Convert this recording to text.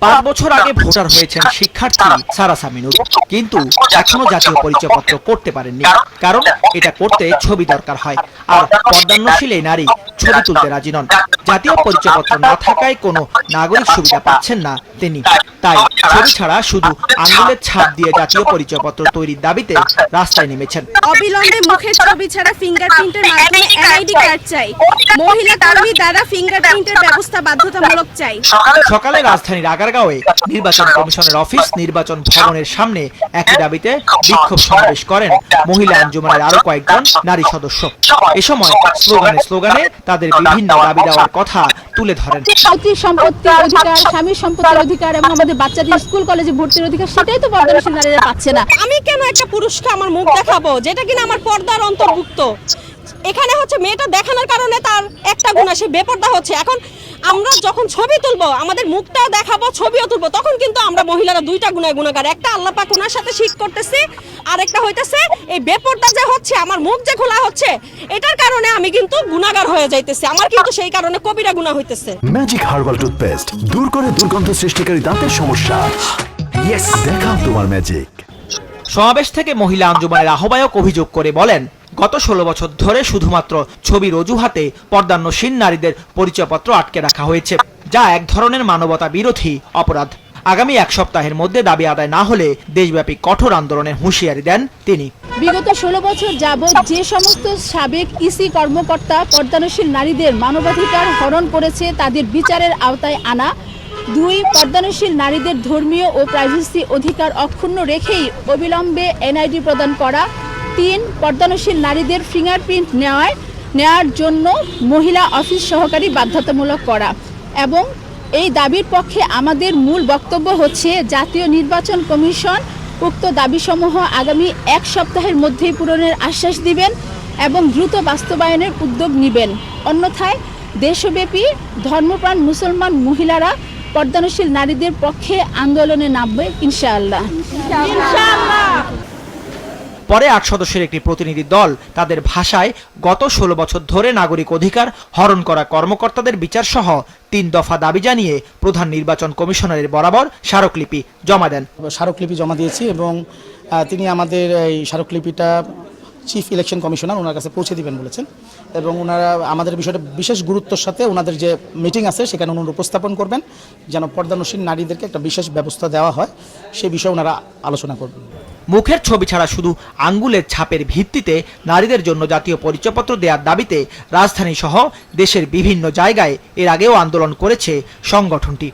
পাঁচ বছর আগে ভোটার হয়েছেন শিক্ষার্থী সারা সামিনুর, কিন্তু এখনো জাতীয় পরিচয়পত্র করতে পারেননি। কারণ এটা করতে ছবি দরকার হয়, আর পর্দান্নশীল এই নারী ছবি তুলতে রাজি নন। জাতীয় পরিচয়পত্র না থাকায় কোনো নাগরিক সুবিধা পাচ্ছেন না তিনি। তাই ছবি ছাড়া শুধু আঙুলের ছাপ দিয়ে জাতীয় পরিচয়পত্র তৈরির দাবিতে রাস্তায় নেমেছেন। অবিলম্বে মুখের ছবি ছাড়া ফিঙ্গারপ্রিন্টের মাধ্যমে এনআইডি কার্ড চাই। মহিলা কর্মী দ্বারা ফিঙ্গারপ্রিন্টের ব্যবস্থা বাধ্যতামূলক চাই। সকালে রাজধানীর আগারগাঁওয়ে নির্বাচন কমিশনের অফিস নির্বাচন ভবনের সামনে একই দাবিতে বিক্ষোভ সমাবেশ করেন মহিলা আঞ্জুমানের আরো কয়েকজন নারী সদস্য। এ সময় স্লোগানে তাদের বিভিন্ন দাবি দেওয়ার কথা তুলে ধরেন। পৈতৃক সম্পত্তির অধিকার, স্বামীর সম্পত্তির অধিকার এবং আমাদের বাচ্চাদের স্কুল কলেজে ভর্তির অধিকার, সেটাই তো পর্দানশীল নারীরা পাচ্ছে না। আমি কেন একটা পুরুষকে আমার মুখ দেখাবো যেটা কিনা আমার পর্দার অন্তর্ভুক্ত? এখানে হচ্ছে মেয়েটা দেখানোর কারণে তার একটা গুণা, সে বেপর্দা হচ্ছে। এখন আমরা যখন ছবি তুলবো, আমাদের মুখটাও দেখাবো, ছবিও তুলবো, তখন কিন্তু আমরা মহিলারা দুইটা গুণায় গুণাগার। একটা আল্লাহ পাক ওনার সাথে শিখ করতেছে, আর একটা হইতেছে এই বেপর্দা যে হচ্ছে, আমার মুখ যে খোলা হচ্ছে, এটার কারণে আমি কিন্তু গুণাগার হয়ে যাইতেছি। আমার কিন্তু সেই কারণে কবিরা গুণা হইতেছে। ম্যাজিক হার্বাল টুথপেস্ট দূর করে দুর্গন্ধ সৃষ্টিকারী দাঁতের সমস্যা। ইয়েস, দেখাও তোমার ম্যাজিক। সমাবেশ থেকে মহিলা আঞ্জুমানের আহ্বায়ক অভিযোগ করে বলেন, গত 16 বছর ধরে শুধুমাত্র ছবির অজুহাতে পর্দান্নশীল নারীদের পরিচয়পত্র আটকে রাখা হয়েছে, যা এক ধরনের মানবতা বিরোধী অপরাধ। আগামী এক সপ্তাহের মধ্যে দাবি আদায় না হলে দেশব্যাপী কঠোর আন্দোলনের হুঁশিয়ারি দেন তিনি। বিগত 16 বছর যাবৎ যে সমস্ত সাবেক ইসি কর্মকর্তা পর্দানশীল নারীদের মানবাধিকার হরণ করেছে, তাদের বিচারের আওতায় আনা। 2, পর্দানশীল নারীদের ধর্মীয় ও প্রাইভেসি অধিকার অক্ষুণ্ণ রেখেই অবিলম্বে এনআইডি প্রদান করা। 3, পর্দানশীল নারীদের ফিঙ্গারপ্রিন্ট নেওয়ার জন্য মহিলা অফিস সহকারী বাধ্যতামূলক করা। এবং এই দাবির পক্ষে আমাদের মূল বক্তব্য হচ্ছে, জাতীয় নির্বাচন কমিশন উক্ত দাবিসমূহ আগামী এক সপ্তাহের মধ্যেই পূরণের আশ্বাস দিবেন এবং দ্রুত বাস্তবায়নের উদ্যোগ নেবেন। অন্যথায় দেশব্যাপী ধর্মপ্রাণ মুসলমান মহিলারা পর্দানশীল নারীদের পক্ষে আন্দোলনে নামবে ইনশাআল্লাহ। পরে 8 সদস্যের একটি প্রতিনিধি দল তাদের ভাষায় গত 16 বছর ধরে নাগরিক অধিকার হরণ করা কর্মকর্তাদের বিচার সহ 3 দফা দাবি জানিয়ে প্রধান নির্বাচন কমিশনারের বরাবর স্মারকলিপি জমা দেন। স্মারকলিপি জমা দিয়েছি এবং তিনি আমাদের এই স্মারকলিপিটা চিফ ইলেকশন কমিশনার ওনার কাছে পৌঁছে দিবেন বলেছেন, এবং ওনারা আমাদের বিষয়টা বিশেষ গুরুত্বের সাথে ওনাদের যে মিটিং আছে সেখানে ওনারা উপস্থাপন করবেন, যেন পর্দানশীল নারীদেরকে একটা বিশেষ ব্যবস্থা দেওয়া হয়, সেই বিষয়ে ওনারা আলোচনা করবেন। মুখের ছবি ছাড়া শুধু আঙ্গুলের ছাপের ভিত্তিতে নারীদের জন্য জাতীয় পরিচয়পত্র দেওয়ার দাবিতে রাজধানী সহ দেশের বিভিন্ন জায়গায় এর আগেও আন্দোলন করেছে সংগঠনটি।